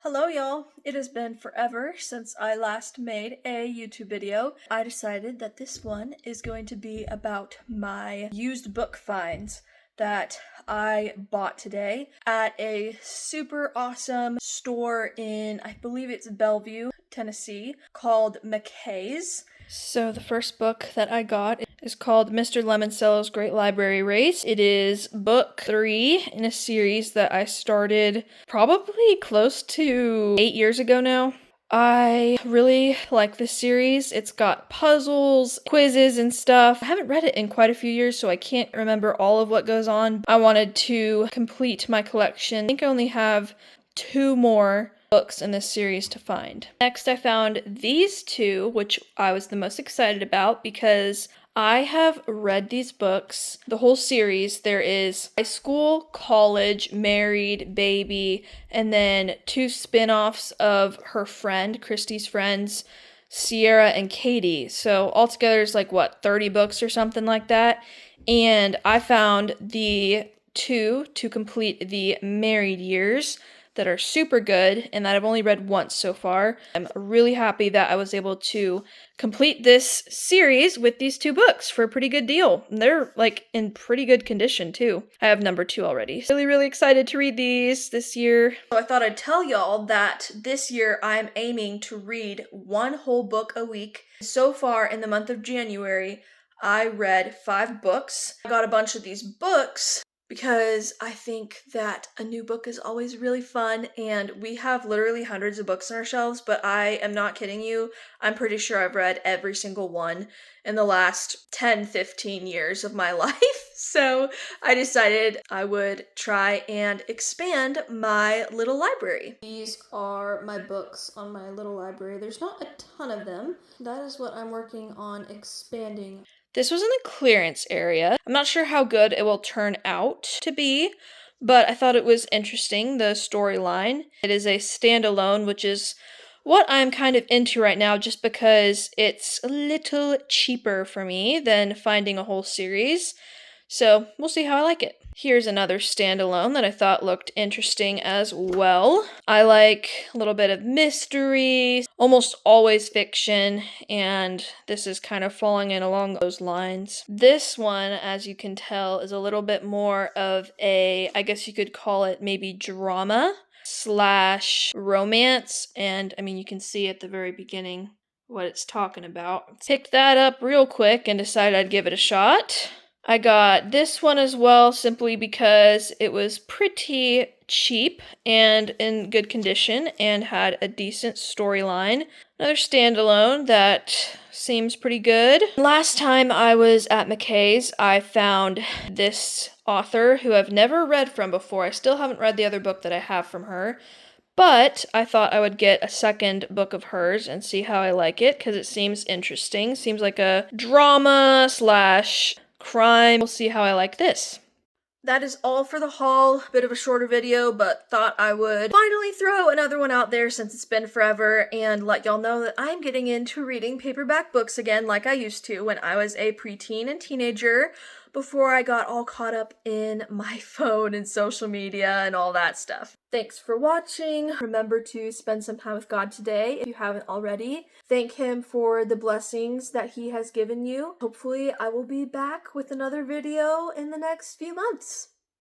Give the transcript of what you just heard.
Hello y'all! It has been forever since I last made a YouTube video. I decided that this one is going to be about my used book finds that I bought today at a super awesome store in, I believe it's Bellevue, Tennessee, called McKay's. So the first book that I got is called Mr. Lemoncellow's Great Library Race. It is book 3 in a series that I started probably close to 8 years ago now. I really like this series. It's got puzzles, quizzes, and stuff. I haven't read it in quite a few years, so I can't remember all of what goes on. I wanted to complete my collection. I think I only have 2 more books in this series to find. Next, I found these 2, which I was the most excited about because I have read these books, the whole series. There is high school, college, married, baby, and then 2 spin-offs of her friend, Christy's friends, Sierra and Katie. So altogether it's like, 30 books or something like that. And I found the 2 to complete the married years that are super good and that I've only read once so far. I'm really happy that I was able to complete this series with these 2 books for a pretty good deal. They're like in pretty good condition too. I have number 2 already. Really excited to read these this year. So I thought I'd tell y'all that this year I'm aiming to read 1 whole book a week. So far in the month of January, I read 5 books. I got a bunch of these books because I think that a new book is always really fun, and we have literally hundreds of books on our shelves, but I am not kidding you. I'm pretty sure I've read every single one in the last 10-15 years of my life. So I decided I would try and expand my little library. These are my books on my little library. There's not a ton of them. That is what I'm working on expanding. This was in the clearance area. I'm not sure how good it will turn out to be, but I thought it was interesting, the storyline. It is a standalone, which is what I'm kind of into right now just because it's a little cheaper for me than finding a whole series. So we'll see how I like it. Here's another standalone that I thought looked interesting as well. I like a little bit of mystery, almost always fiction, and this is kind of falling in along those lines. This one, as you can tell, is a little bit more of a, I guess you could call it maybe drama slash romance, and I mean, you can see at the very beginning what it's talking about. Picked that up real quick and decided I'd give it a shot. I got this one as well simply because it was pretty cheap and in good condition and had a decent storyline. Another standalone that seems pretty good. Last time I was at McKay's, I found this author who I've never read from before. I still haven't read the other book that I have from her. But I thought I would get a second book of hers and see how I like it because it seems interesting. Seems like a drama slash crime. We'll see how I like this. That is all for the haul. Bit of a shorter video, but thought I would finally throw another one out there since it's been forever and let y'all know that I'm getting into reading paperback books again like I used to when I was a preteen and teenager before I got all caught up in my phone and social media and all that stuff. Thanks for watching. Remember to spend some time with God today if you haven't already. Thank Him for the blessings that He has given you. Hopefully I will be back with another video in the next few months.